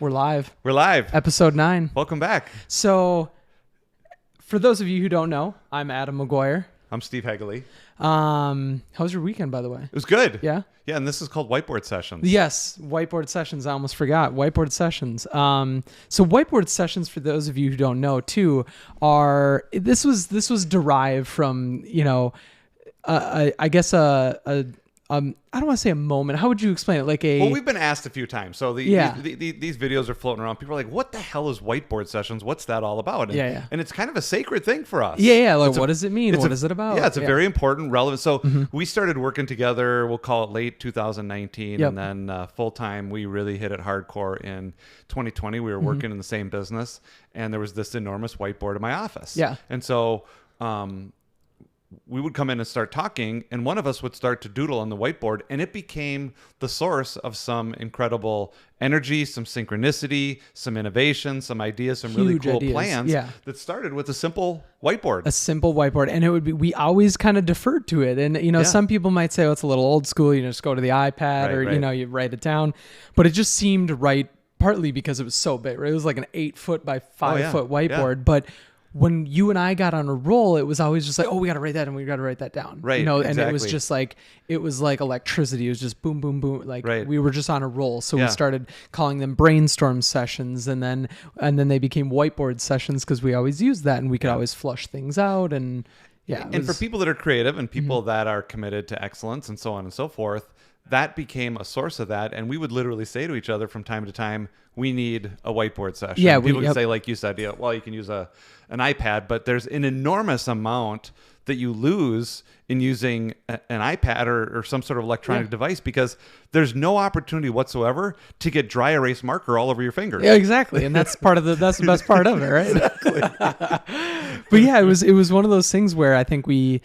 We're live. We're live. Episode 9. Welcome back. So, for those of you who don't know, I'm Adam McGuire. I'm Steve Hegley. How was your weekend, by the way? It was good. Yeah? Yeah, and this is called Whiteboard Sessions. Yes, Whiteboard Sessions. I almost forgot. Whiteboard Sessions. So Whiteboard Sessions, for those of you who don't know, too, this was derived from, I guess I don't want to say a moment. How would you explain it? Well, we've been asked a few times. So these videos are floating around. People are like, what the hell is Whiteboard Sessions? What's that all about? And, and it's kind of a sacred thing for us. Yeah. Like, what does it mean? What is it about? Yeah, it's a very important, relevant. So we started working together, we'll call it late 2019. Yep. And then full-time, we really hit it hardcore in 2020. We were working in the same business. And there was this enormous whiteboard in my office. Yeah. And so... we would come in and start talking, and one of us would start to doodle on the whiteboard, and it became the source of some incredible energy, some synchronicity, some innovation, some ideas, some really cool plans that started with a simple whiteboard. A simple whiteboard. And it would be, we always kind of deferred to it. And, some people might say, oh, it's a little old school. You just go to the iPad you write it down. But it just seemed right, partly because it was so big. Right? It was like an 8-foot by 5-foot whiteboard. Yeah. But when you and I got on a roll, it was always just like, oh, we got to write that and we got to write that down. Right. And it was just like, it was like electricity. It was just boom, boom, boom. Like we were just on a roll. So we started calling them brainstorm sessions, and then they became whiteboard sessions because we always used that and we could always flush things out. And for people that are creative and people that are committed to excellence and so on and so forth, that became a source of that. And we would literally say to each other from time to time, we need a whiteboard session. Yeah, people can say, like you said, well, you can use an iPad, but there's an enormous amount that you lose in using an iPad or some sort of electronic device, because there's no opportunity whatsoever to get dry erase marker all over your fingers. Yeah, exactly. And that's the best part of it, right? Exactly. But yeah, it was one of those things where I think we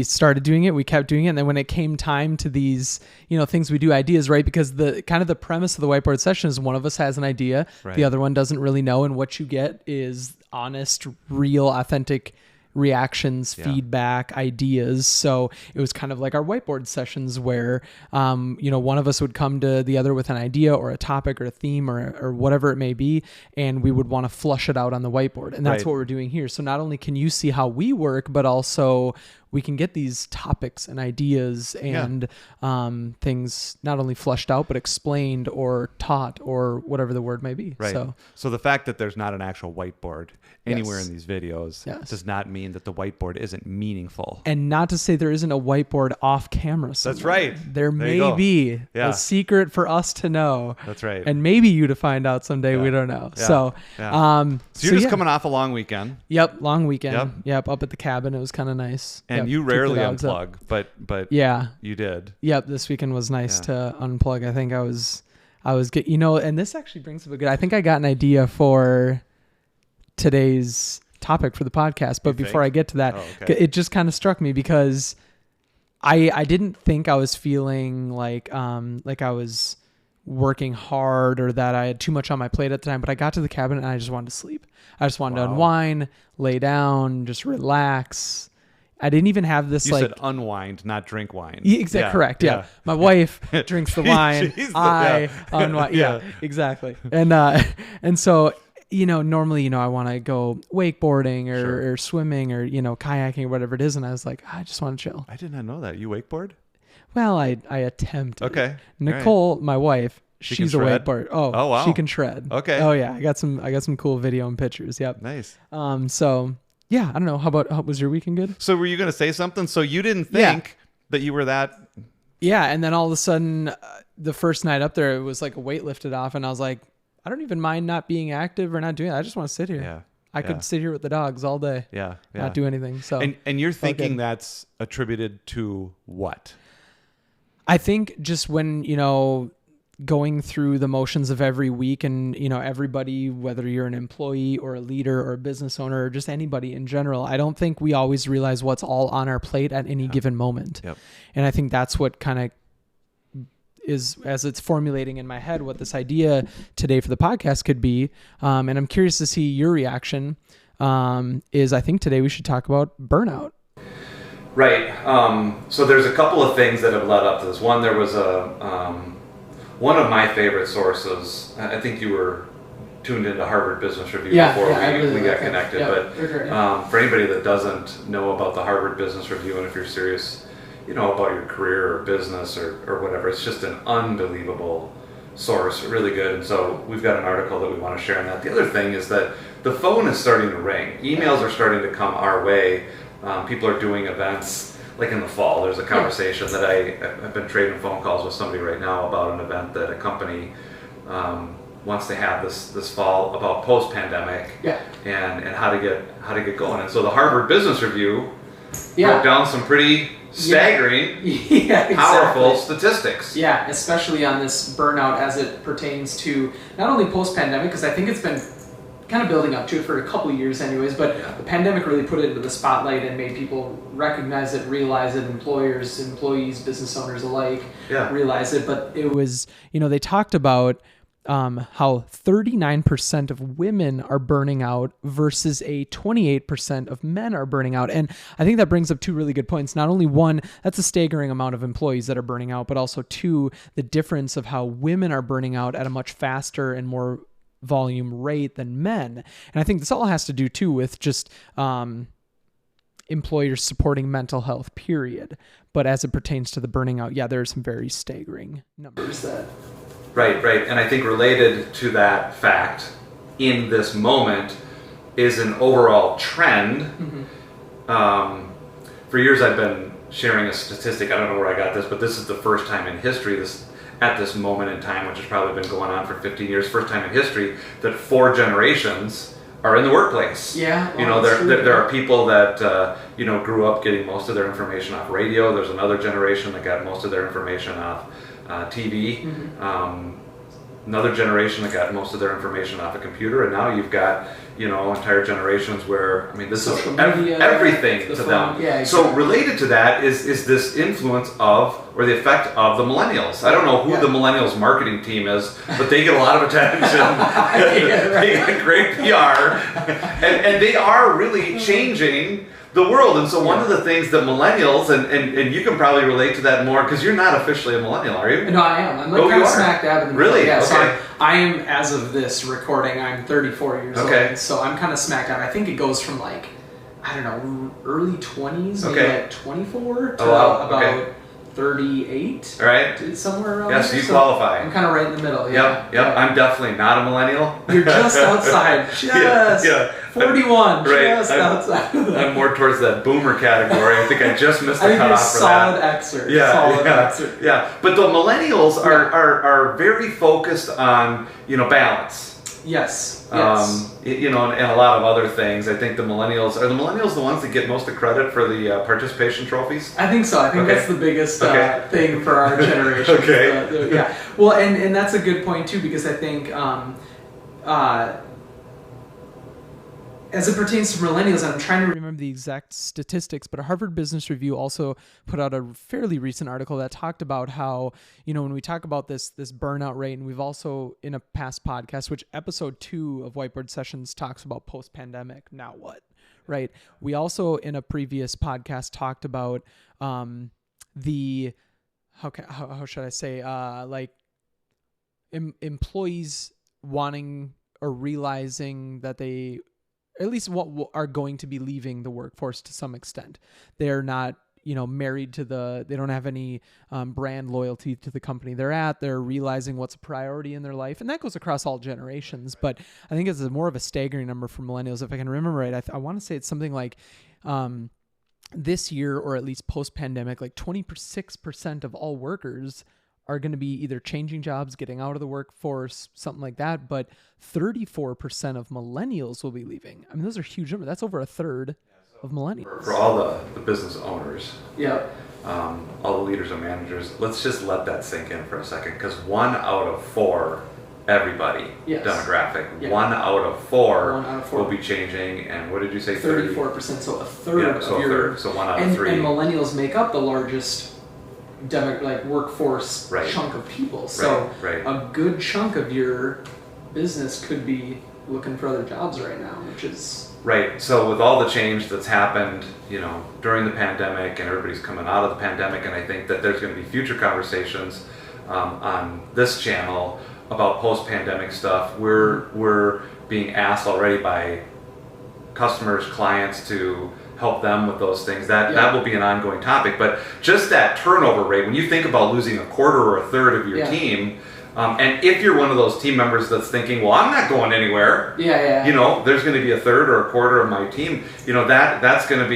started doing it, we kept doing it, and then when it came time to these, things we do, ideas, right? Because the kind of the premise of the whiteboard session is one of us has an idea, the other one doesn't really know, and what you get is honest, real, authentic reactions, feedback, ideas. So it was kind of like our whiteboard sessions where, one of us would come to the other with an idea or a topic or a theme or whatever it may be, and we would want to flush it out on the whiteboard. And that's what we're doing here. So not only can you see how we work, but also we can get these topics and ideas and things not only flushed out, but explained or taught or whatever the word may be. Right. So the fact that there's not an actual whiteboard anywhere in these videos does not mean that the whiteboard isn't meaningful. And not to say there isn't a whiteboard off camera somewhere. That's right. There may be a secret for us to know. That's right. And maybe you to find out someday. We don't know. Yeah. So you're just coming off a long weekend. Yep, long weekend. Yep, up at the cabin. It was kind of nice. And you rarely unplug, but you did. Yep, this weekend was nice to unplug. I think I was and this actually brings up a good, I think I got an idea for today's topic for the podcast, but before I get to that, it just kind of struck me because I didn't think I was feeling like I was working hard or that I had too much on my plate at the time, but I got to the cabin and I just wanted to sleep. I just wanted to unwind, lay down, just relax. I didn't even have this. You said unwind, not drink wine. Exactly. Correct. Yeah. My wife drinks the wine. I unwind. Yeah, exactly. And so, normally, I want to go wakeboarding or swimming or, kayaking or whatever it is. And I was like, I just want to chill. I did not know that. You wakeboard? Well, I attempt. Okay. Nicole, my wife, she's a wakeboard. Oh, wow. She can shred. Okay. Oh yeah. I got some cool video and pictures. Yep. Nice. So yeah, I don't know. How was your weekend good? So were you going to say something? So you didn't think that you were that? Yeah. And then all of a sudden, the first night up there, it was like a weight lifted off. And I was like, I don't even mind not being active or not doing it. I just want to sit here. Yeah. I could sit here with the dogs all day. Yeah. Not do anything. So and you're thinking that's attributed to what? I think just when, going through the motions of every week and, everybody, whether you're an employee or a leader or a business owner or just anybody in general, I don't think we always realize what's all on our plate at any given moment. Yep. And I think that's what kind of is, as it's formulating in my head, what this idea today for the podcast could be. And I'm curious to see your reaction. I think today we should talk about burnout. Right. So there's a couple of things that have led up to this. One, there was a one of my favorite sources, I think you were tuned into Harvard Business Review before we got connected. But for anybody that doesn't know about the Harvard Business Review, and if you're serious, about your career or business or whatever, it's just an unbelievable source, really good. And so we've got an article that we want to share on that. The other thing is that the phone is starting to ring. Emails are starting to come our way. People are doing events. Like in the fall, there's a conversation that I've been trading phone calls with somebody right now about an event that a company wants to have this fall about post-pandemic and how to get going. And so the Harvard Business Review broke down some pretty staggering, powerful statistics. Yeah, especially on this burnout as it pertains to not only post-pandemic, because I think it's been kind of building up to it for a couple of years anyways, but the pandemic really put it into the spotlight and made people recognize it, realize it, employers, employees, business owners alike realize it. But it was, they talked about how 39% of women are burning out versus a 28% of men are burning out. And I think that brings up two really good points. Not only one, that's a staggering amount of employees that are burning out, but also two, the difference of how women are burning out at a much faster and more volume rate than men. And I think this all has to do too with just employers supporting mental health, period. But as it pertains to the burning out, there are some very staggering numbers that... Right. And I think related to that fact in this moment is an overall trend. For years I've been sharing a statistic, I don't know where I got this, but this is the first time in history, at this moment in time, which has probably been going on for 15 years, first time in history, that 4 generations are in the workplace. There are people that grew up getting most of their information off radio. There's another generation that got most of their information off TV. Another generation that got most of their information off a computer, and now you've got entire generations where this social is media, everything to them. Exactly. So related to that is this influence of, or the effect of, the millennials. I don't know who the millennials marketing team is, but they get a lot of attention. They get great PR, and they are really changing the world. And so one of the things that millennials, and you can probably relate to that more because you're not officially a millennial, are you? No, I am. I'm kind of smack dab in the middle. Really? Yeah, okay. So I am, as of this recording, I'm 34 years old. So I'm kind of smack dab. I think it goes from early 20s, maybe 24 to about 38. All right. Somewhere around there. You qualify. I'm kind of right in the middle. Yep. I'm definitely not a millennial. You're just outside. 41. Just outside. I'm more towards that boomer category. I think I just missed the cutoff for that. Solid excerpt. Yeah. But the millennials are very focused on balance. Yes. And a lot of other things. I think the millennials the ones that get most of the credit for the participation trophies? I think so. I think that's the biggest thing for our generation. Well, and that's a good point too, because I think as it pertains to millennials, I'm trying to remember the exact statistics, but a Harvard Business Review also put out a fairly recent article that talked about how, when we talk about this burnout rate, and we've also in a past podcast, which episode 2 of Whiteboard Sessions talks about post-pandemic, now what, right? We also in a previous podcast talked about the, how should I say, employees wanting or realizing that they at least are going to be leaving the workforce to some extent. They're not, married to they don't have any brand loyalty to the company they're at. They're realizing what's a priority in their life. And that goes across all generations. But I think it's more of a staggering number for millennials. If I can remember right, I want to say it's something like this year, or at least post-pandemic, 26% of all workers are going to be either changing jobs, getting out of the workforce, something like that. But 34% of millennials will be leaving. Those are huge numbers. That's over a third of millennials. For all the business owners, all the leaders and managers, let's just let that sink in for a second, because 1 out of 4, everybody, demographic, 1 out of 4 will be changing. And what did you say? 34%, so a third of your... So 1 out of 3. And millennials make up the largest workforce chunk of people. So a good chunk of your business could be looking for other jobs right now, which is... Right. So with all the change that's happened, during the pandemic, and everybody's coming out of the pandemic, and I think that there's going to be future conversations on this channel about post-pandemic stuff. We're being asked already by customers, clients to help them with those things. That will be an ongoing topic. But just that turnover rate, when you think about losing a quarter or a third of your team, and if you're one of those team members that's thinking, well, I'm not going anywhere. You know, there's going to be a third or a quarter of my team. You know, that's going to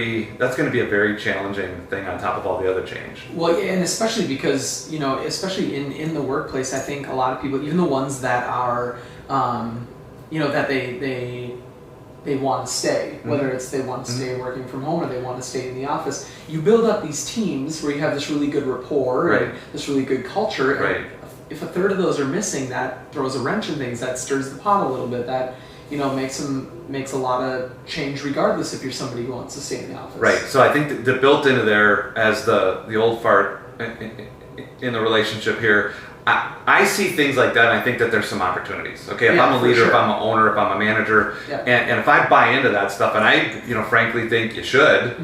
be a very challenging thing on top of all the other change. Well, and especially because, you know, especially in the workplace, I think a lot of people, even the ones that are, you know, that they want to stay, whether it's they want to stay working from home or they want to stay in the office. You build up these teams where you have this really good rapport and this really good culture. And if a third of those are missing, that throws a wrench in things, that stirs the pot a little bit, that, you know, makes a lot of change regardless if you're somebody who wants to stay in the office. Right. So I think the built into there as the old fart in the relationship here, I see things like that, and I think that there's some opportunities. Okay, if I'm a leader, if I'm an owner, if I'm a manager, and if I buy into that stuff, and I, you know, frankly think you should,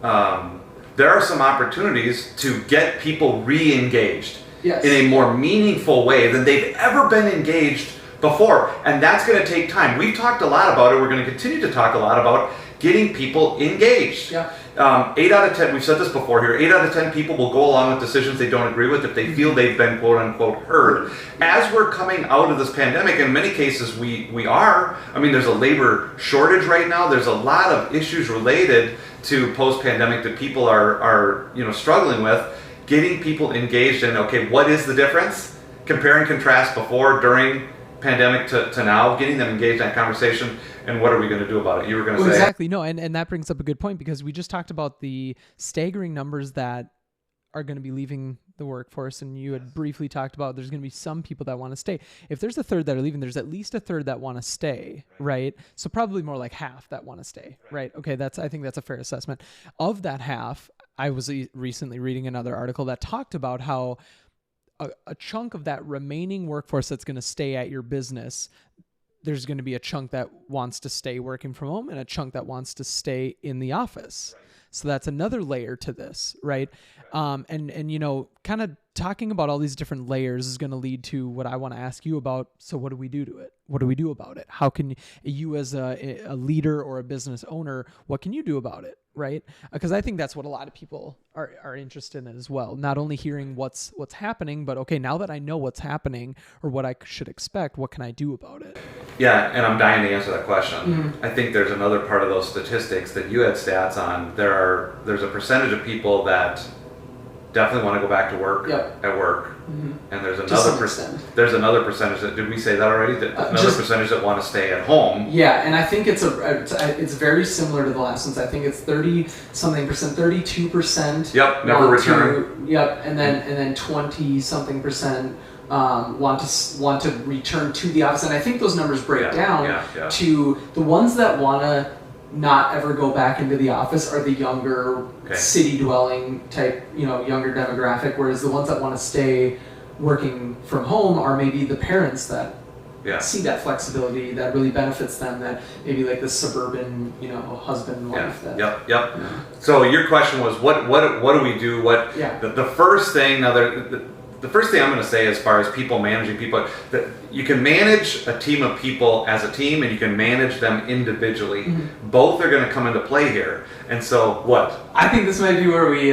there are some opportunities to get people re-engaged in a more meaningful way than they've ever been engaged before, and that's going to take time. We've talked a lot about it. We're going to continue to talk a lot about getting people engaged. 8 out of 10, we've said this before here, 8 out of 10 people will go along with decisions they don't agree with if they feel they've been quote unquote heard. As we're coming out of this pandemic, in many cases we are. I mean, there's a labor shortage right now. There's a lot of issues related to post-pandemic that people are you know, struggling with. Getting people engaged in, okay, what is the difference? Compare and contrast before, during pandemic to now, getting them engaged in that conversation. And what are we going to do about it? You were going to say. Exactly. No, and that brings up a good point, because we just talked about the staggering numbers that are going to be leaving the workforce, and you had briefly talked about there's going to be some people that want to stay. If there's a third that are leaving, there's at least a third that want to stay, right? So probably more like half that want to stay, right? Okay, I think that's a fair assessment. Of that half, I was recently reading another article that talked about how a chunk of that remaining workforce that's going to stay at your business, there's going to be a chunk that wants to stay working from home and a chunk that wants to stay in the office. So that's another layer to this, right? And you know, kind of talking about all these different layers is going to lead to what I want to ask you about. So what do we do to it? What do we do about it? How can you as a leader or a business owner, what can you do about it? Right? Because I think that's what a lot of people are interested in as well. Not only hearing what's happening, but okay, now that I know what's happening or what I should expect, what can I do about it? Yeah, and I'm dying to answer that question. I think there's another part of those statistics that you had stats on. There's a percentage of people that definitely want to go back to work at work. And there's another percentage that, did we say that already? Percentage that want to stay at home. Yeah, and I think it's very similar to the last ones. I think it's 30-something percent, 32%. Yep, never return. And then 20-something percent want to return to the office. And I think those numbers break down to the ones that want to not ever go back into the office are the younger city dwelling type, you know, younger demographic, whereas the ones that want to stay working from home are maybe the parents that see that flexibility that really benefits them, that maybe like the suburban, you know, husband and wife. So your question was what do we do? The first thing the first thing I'm going to say, as far as people managing people, that you can manage a team of people as a team, and you can manage them individually. Both are going to come into play here. And so, what? I think this might be where we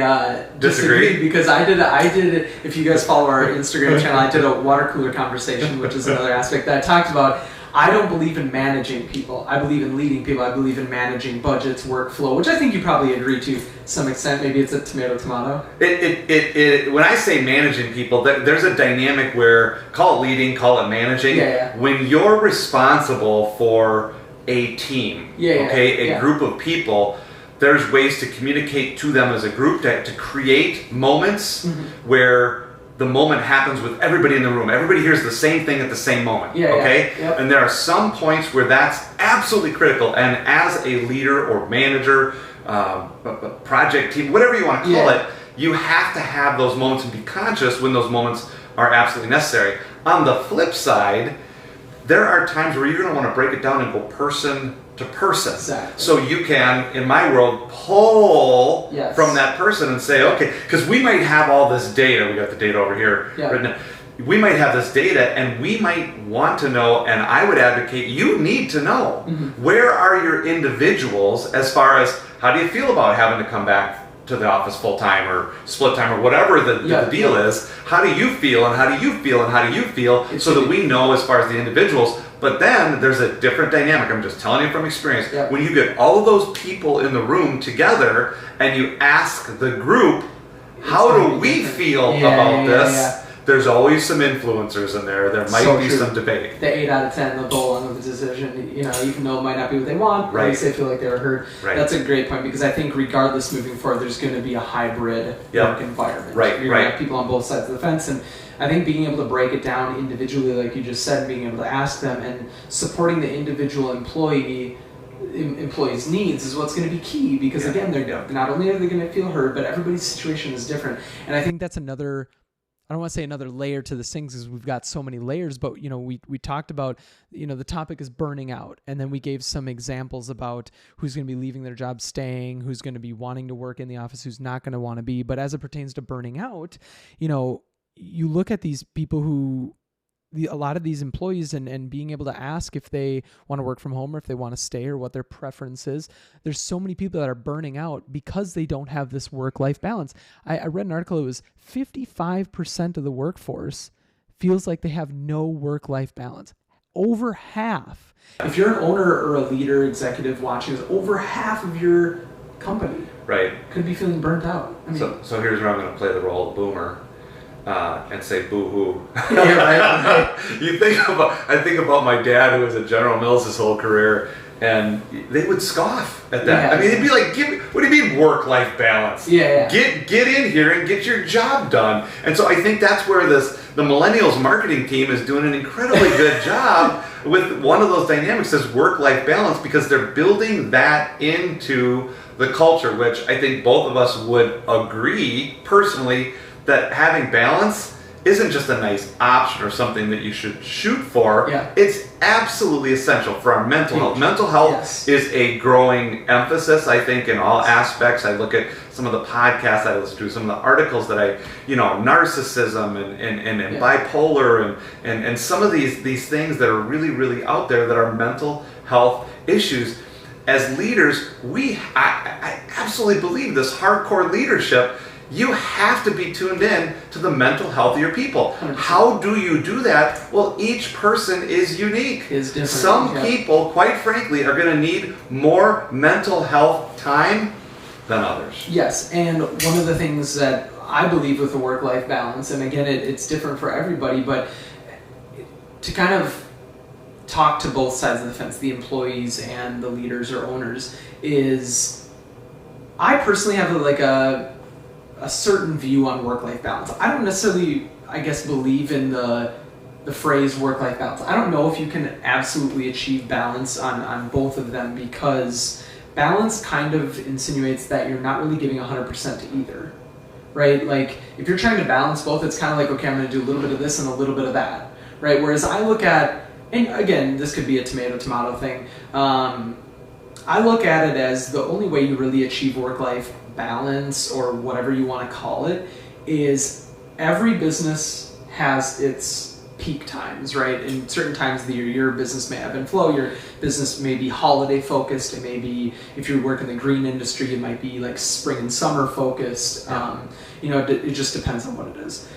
disagree, because I did. If you guys follow our Instagram channel, I did a water cooler conversation, which is another aspect that I talked about. I don't believe in managing people. I believe in leading people. I believe in managing budgets, workflow, which I think you probably agree to some extent. Maybe it's a tomato. When I say managing people, there's a dynamic where, call it leading, call it managing. When you're responsible for a team, a group of people, there's ways to communicate to them as a group to create moments where the moment happens with everybody in the room. Everybody hears the same thing at the same moment. And there are some points where that's absolutely critical. And as a leader or manager, project team, whatever you want to call it, you have to have those moments and be conscious when those moments are absolutely necessary. On the flip side, there are times where you're going to want to break it down and go person to person. Exactly. So you can, in my world, pull from that person and say, okay, because we might have all this data. We got the data over here written down. We might have this data, and we might want to know, and I would advocate you need to know, where are your individuals as far as how do you feel about having to come back to the office full time or split time or whatever the deal is. How do you feel, and how do you feel, and how do you feel, so that we know as far as the individuals. But then there's a different dynamic. I'm just telling you from experience. When you get all of those people in the room together and you ask the group, how do we feel about this? There's always some influencers in there. There might be some debate. The 8 out of 10, they'll go along with the decision, even though it might not be what they want, at least they feel like they were heard. That's a great point, because I think regardless moving forward, there's going to be a hybrid work environment. You're going to have people on both sides of the fence, and I think being able to break it down individually, like you just said, being able to ask them and supporting the individual employee's needs is what's going to be key, because again, they're not only are they going to feel heard, but everybody's situation is different. And I think that's another, I don't want to say another layer to this thing, because we've got so many layers, but we talked about, the topic is burning out, and then we gave some examples about who's going to be leaving their job, staying, who's going to be wanting to work in the office, who's not going to want to be. But as it pertains to burning out, you look at these people a lot of these employees and being able to ask if they want to work from home or if they want to stay or what their preference is. There's so many people that are burning out because they don't have this work-life balance. I read an article, it was 55% of the workforce feels like they have no work-life balance. Over half. If you're an owner or a leader, executive watching this, over half of your company could be feeling burnt out. So here's where I'm going to play the role of boomer. And say boo-hoo. I think about my dad, who was at General Mills his whole career, and they would scoff at that. They'd be like, what do you mean work-life balance? Get in here and get your job done. And so I think that's where the Millennials marketing team is doing an incredibly good job with one of those dynamics, is work-life balance, because they're building that into the culture, which I think both of us would agree personally that having balance isn't just a nice option or something that you should shoot for. It's absolutely essential for our mental health. Mental health is a growing emphasis, I think, in all aspects. I look at some of the podcasts I listen to, some of the articles that narcissism and bipolar and some of these things that are really, really out there that are mental health issues. As leaders, I absolutely believe this hardcore leadership. You have to be tuned in to the mental health of your people. 100%. How do you do that? Well, each person is unique. Is different. Some people, quite frankly, are going to need more mental health time than others. Yes, and one of the things that I believe with the work-life balance, and again, it's different for everybody, but to kind of talk to both sides of the fence, the employees and the leaders or owners, is I personally have a certain view on work-life balance. I don't necessarily, believe in the phrase work-life balance. I don't know if you can absolutely achieve balance on both of them, because balance kind of insinuates that you're not really giving 100% to either, right? Like, if you're trying to balance both, it's kind of like, okay, I'm going to do a little bit of this and a little bit of that, right? Whereas I look at, and again, this could be a tomato thing, I look at it as the only way you really achieve work-life balance, or whatever you want to call it, is every business has its peak times, right? In certain times of the year, your business may ebb and flow. Your business may be holiday focused. It may be, if you work in the green industry, it might be like spring and summer focused. It just depends on what it is.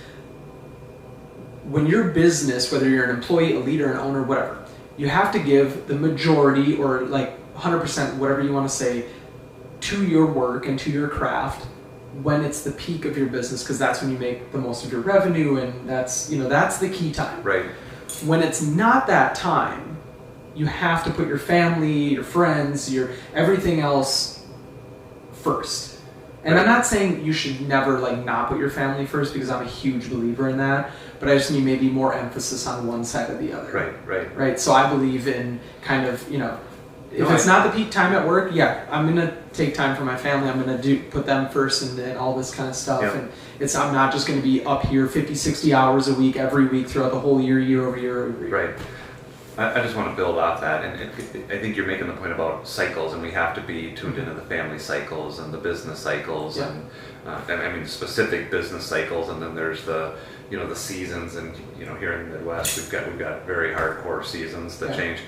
When your business, whether you're an employee, a leader, an owner, whatever, you have to give the majority, or like 100%, whatever you want to say, to your work and to your craft when it's the peak of your business, because that's when you make the most of your revenue, and that's the key time. Right. When it's not that time, you have to put your family, your friends, your everything else first. And I'm not saying you should never not put your family first, because I'm a huge believer in that, but I just need maybe more emphasis on one side or the other. Right. So I believe in kind of, if it's not the peak time at work, I'm going to take time for my family. I'm going to put them first and all this kind of stuff. And I'm not just going to be up here 50, 60 hours a week, every week throughout the whole year over year. Right. I just want to build off that, and I think you're making the point about cycles, and we have to be tuned into the family cycles and the business cycles, and I mean specific business cycles, and then there's the the seasons, and here in the Midwest we've got very hardcore seasons that change.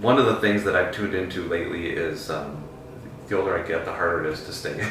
One of the things that I've tuned into lately is the older I get, the harder it is to stay.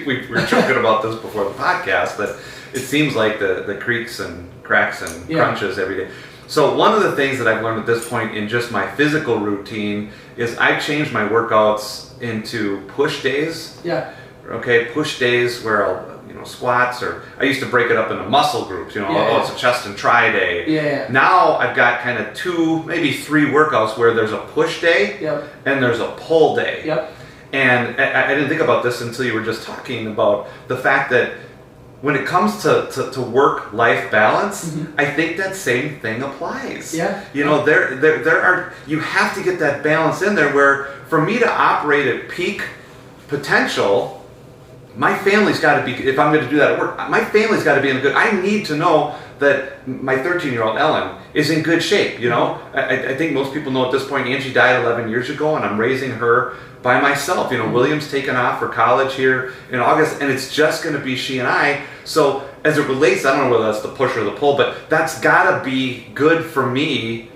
We were joking about this before the podcast, but it seems like the creaks and cracks and crunches every day. So one of the things that I've learned at this point in just my physical routine is I've changed my workouts into push days. Yeah. Okay, push days where I'll squats, or I used to break it up into muscle groups. It's a chest and tri day. Yeah. Now I've got kind of 2, maybe 3 workouts where there's a push day and there's a pull day. Yep. And I didn't think about this until you were just talking about the fact that when it comes to work-life balance, I think that same thing applies. Yeah. There are, you have to get that balance in there where for me to operate at peak potential, my family's got to be, if I'm going to do that at work, my family's got to be in good, I need to know that my 13-year-old Ellen is in good shape, I think most people know at this point, Angie died 11 years ago, and I'm raising her by myself. William's taken off for college here in August, and it's just going to be she and I. So as it relates, I don't know whether that's the push or the pull, but that's got to be good for me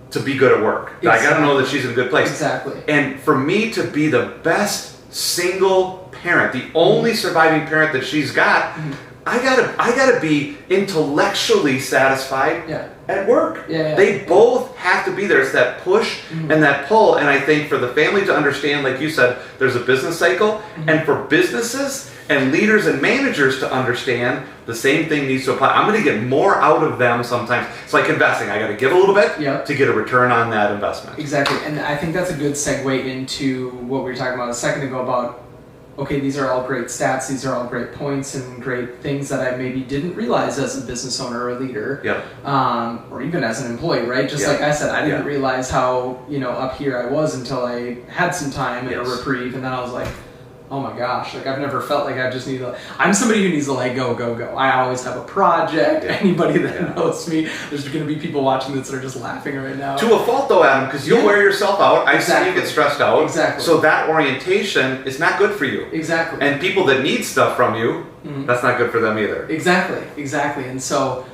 to be good at work. Exactly. I got to know that she's in a good place. Exactly. And for me to be the best single parent, the only surviving parent that she's got, I gotta be intellectually satisfied at work. They both have to be there. It's that push and that pull. And I think for the family to understand, like you said, there's a business cycle, and for businesses and leaders and managers to understand, the same thing needs to apply. I'm going to get more out of them sometimes. It's like investing. I got to give a little bit to get a return on that investment. Exactly. And I think that's a good segue into what we were talking about a second ago about, okay, these are all great stats, these are all great points and great things that I maybe didn't realize as a business owner or a leader, or even as an employee, right? Just like I said, I didn't realize how, up here I was until I had some time and a reprieve, and then I was like, oh my gosh, like I've never felt like I just need to, I'm somebody who needs to like go. I always have a project. Anybody that knows me, there's going to be people watching this that are just laughing right now. To a fault though, Adam, because you'll wear yourself out. I've seen you get stressed out. Exactly. So that orientation is not good for you. Exactly. And people that need stuff from you, that's not good for them either. Exactly. And so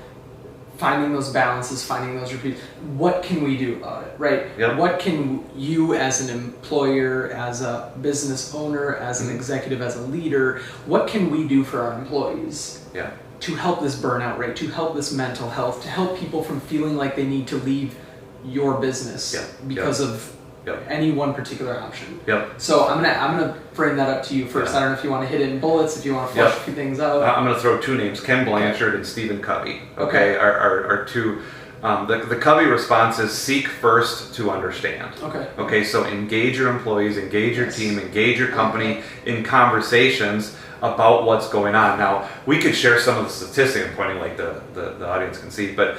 finding those balances, finding those repeats. What can we do about it, right? Yep. What can you as an employer, as a business owner, as an executive, as a leader, what can we do for our employees to help this burnout rate, to help this mental health, to help people from feeling like they need to leave your business because of any one particular option? So I'm gonna frame that up to you first. I don't know if you want to hit it in bullets, if you want to flush a few things out. I'm going to throw 2 names, Ken Blanchard and Stephen Covey. Are 2. The Covey response is seek first to understand. Okay. So engage your employees, engage your team, engage your company in conversations about what's going on. Now, we could share some of the statistics. I'm pointing like the audience can see, but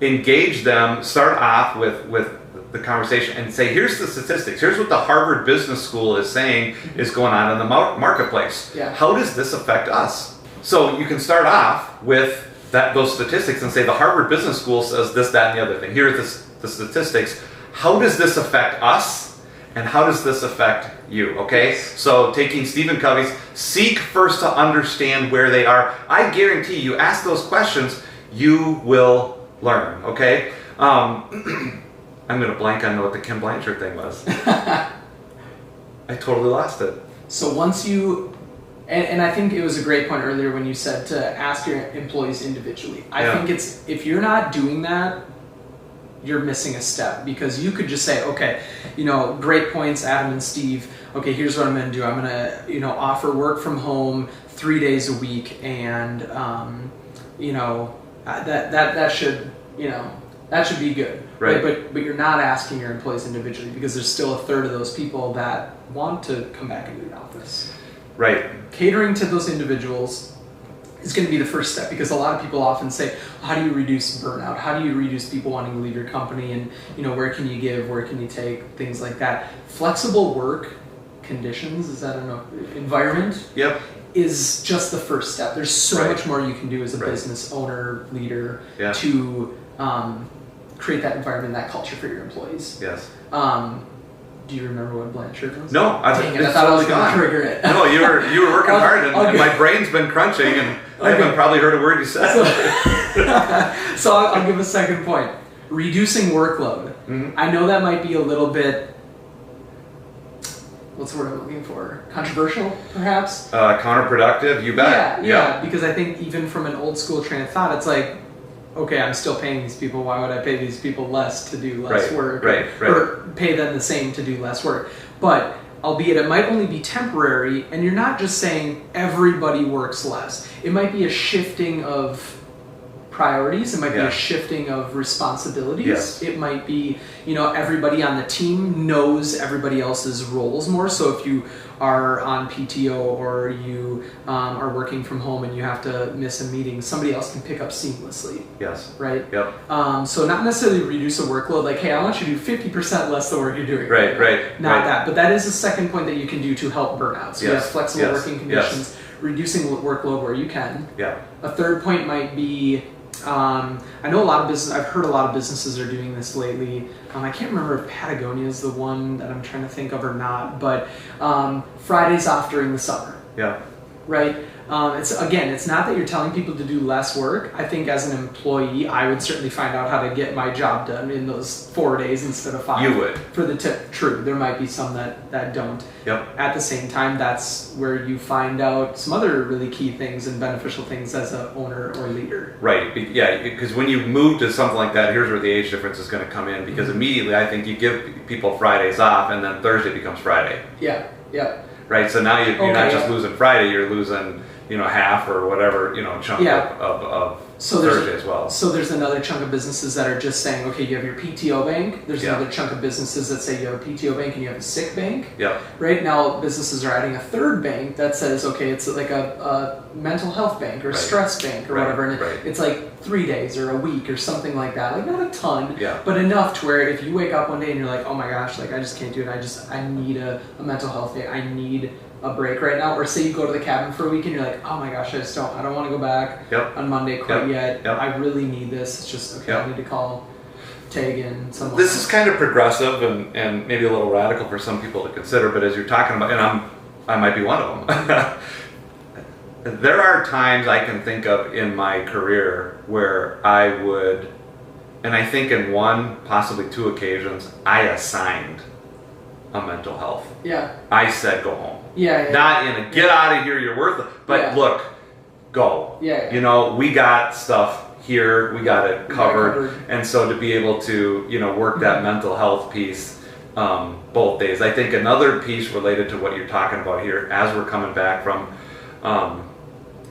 engage them. Start off with the conversation and say, here's the statistics. Here's what the Harvard Business School is saying is going on in the marketplace. How does this affect us? So you can start off with those statistics and say the Harvard Business School says this, that, and the other thing. Here are the statistics. How does this affect us? And how does this affect you? Okay? So taking Stephen Covey's seek first to understand where they are. I guarantee you ask those questions, you will learn. Okay? I'm going to blank on what the Ken Blanchard thing was. I totally lost it. So once you, and I think it was a great point earlier when you said to ask your employees individually. I think it's, if you're not doing that, you're missing a step, because you could just say, okay, great points, Adam and Steve. Okay, here's what I'm going to do. I'm going to, offer work from home 3 days a week, and, that should, that should be good. Right. But you're not asking your employees individually, because there's still a third of those people that want to come back into the office. Right. Catering to those individuals is going to be the first step, because a lot of people often say, how do you reduce burnout? How do you reduce people wanting to leave your company? And, where can you give? Where can you take? Things like that. Flexible work conditions, is that an environment? Is just the first step. There's so much more you can do as a business owner, leader, to create that environment, that culture for your employees. Yes. Do you remember what Blanchard was? No, I thought I was going to trigger it. No, you were working hard, and my brain's been crunching, and I haven't probably heard a word you said. So I'll give a second point. Reducing workload. Mm-hmm. I know that might be a little bit, what's the word I'm looking for? Controversial, perhaps? Counterproductive, you bet. Yeah, because I think even from an old school train of thought, it's like, okay, I'm still paying these people. Why would I pay these people less to do less work? Right. Or pay them the same to do less work? But albeit it might only be temporary, and you're not just saying everybody works less. It might be a shifting of priorities. It might be a shifting of responsibilities. Yes. It might be, everybody on the team knows everybody else's roles more. So if you are on PTO or you are working from home and you have to miss a meeting, somebody else can pick up seamlessly. Yes. Right? Yep. So not necessarily reduce a workload, like, hey, I want you to do 50% less the work you're doing. Right. Not that. But that is a second point that you can do to help burnout. So you have flexible working conditions, reducing workload where you can. Yeah. A third point might be, I know I've heard a lot of businesses are doing this lately. I can't remember if Patagonia is the one that I'm trying to think of or not, but Fridays off during the summer. Yeah. Right? It's not that you're telling people to do less work. I think as an employee, I would certainly find out how to get my job done in those 4 days instead of 5. You would. For the tip. True. There might be some that don't. Yep. At the same time, that's where you find out some other really key things and beneficial things as an owner or leader. Right. Yeah, because when you move to something like that, here's where the age difference is going to come in, because immediately I think you give people Fridays off, and then Thursday becomes Friday. Yeah. Right, so now you're not just losing Friday, you're losing, half or whatever, chunk of Thursday as well. So there's another chunk of businesses that are just saying, okay, you have your PTO bank. There's another chunk of businesses that say you have a PTO bank and you have a sick bank. Yeah. Right now, businesses are adding a third bank that says, okay, it's like a mental health bank or a stress bank or whatever, and it's like 3 days or a week or something like that. Like, not a ton, but enough to where if you wake up one day and you're like, oh my gosh, like I just can't do it. I need a mental health day. I need a break right now. Or say you go to the cabin for a week and you're like, oh my gosh, I don't want to go back on Monday quite yet. I really need this. It's just, okay, I need to call Tegan. This is kind of progressive and maybe a little radical for some people to consider, but as you're talking about, and I might be one of them. There are times I can think of in my career where I would, and I think in one, possibly 2 occasions, I assigned a mental health. Yeah. I said go home. Yeah. Not in a get out of here, you're worthless. But look, go. Yeah. We got stuff here, we got it covered. And so to be able to, work that mental health piece both days. I think another piece related to what you're talking about here, as we're coming back from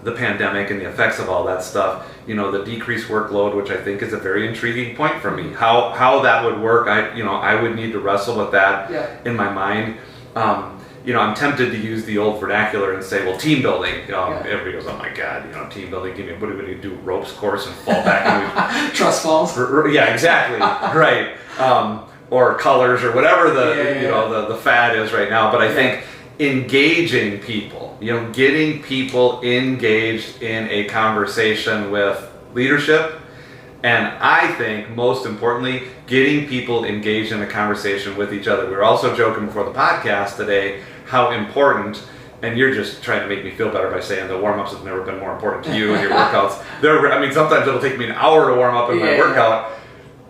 the pandemic and the effects of all that stuff, the decreased workload, which I think is a very intriguing point for me. How that would work, I would need to wrestle with that in my mind. I'm tempted to use the old vernacular and say, well, team building. Everybody goes, oh my God, team building. What do we do? Ropes course and fall back into trust falls. Yeah, exactly. Right. Or colors or whatever the fad is right now. But I think engaging people, getting people engaged in a conversation with leadership, and I think most importantly, getting people engaged in a conversation with each other. We were also joking before the podcast today how important, and you're just trying to make me feel better by saying the warm-ups have never been more important to you and your workouts. Sometimes it'll take me an hour to warm up in my workout.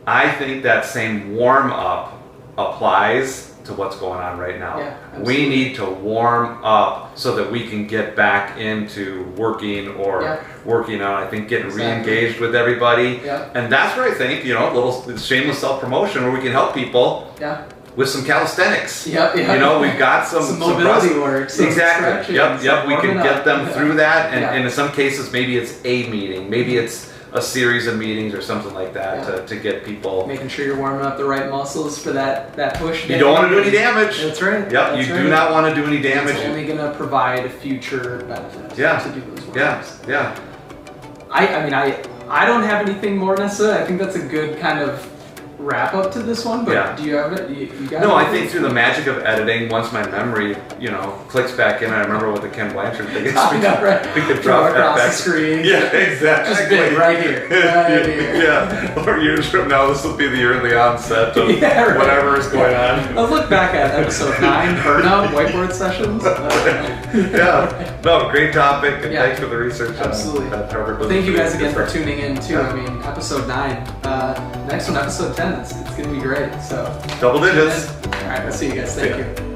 I think that same warm-up applies to what's going on right now. We need to warm up so that we can get back into working or working out. I think getting re-engaged with everybody. And that's where I think, a little shameless self-promotion where we can help people with some calisthenics. We've got some mobility work. Exactly. We can get them through that. And in some cases, maybe it's a meeting. Maybe it's a series of meetings or something like that to get people making sure you're warming up the right muscles for that push. You don't want to do any damage. That's right. You do not want to do any damage. It's only going to provide future benefits to do those warm-ups. I don't have anything more necessarily. I think that's a good kind of wrap up to this one, but do you have it? You got no, it? I think through the magic of editing, once my memory, clicks back in, I remember what the Ken Blanchard thing is. I know, right? We could drop that across back. The screen. Yeah, exactly. Just big, right here. Right here. Yeah. Or years from now, this will be the early onset of whatever is going on. I'll look back at episode 9, Burnout, Whiteboard Sessions. Yeah. No, great topic, and thanks for the research. Absolutely. Thank you guys again for tuning in, too. I mean, episode 9. Next one, episode 10. It's going to be great. So double digits. All right, I'll see you guys. Thank you.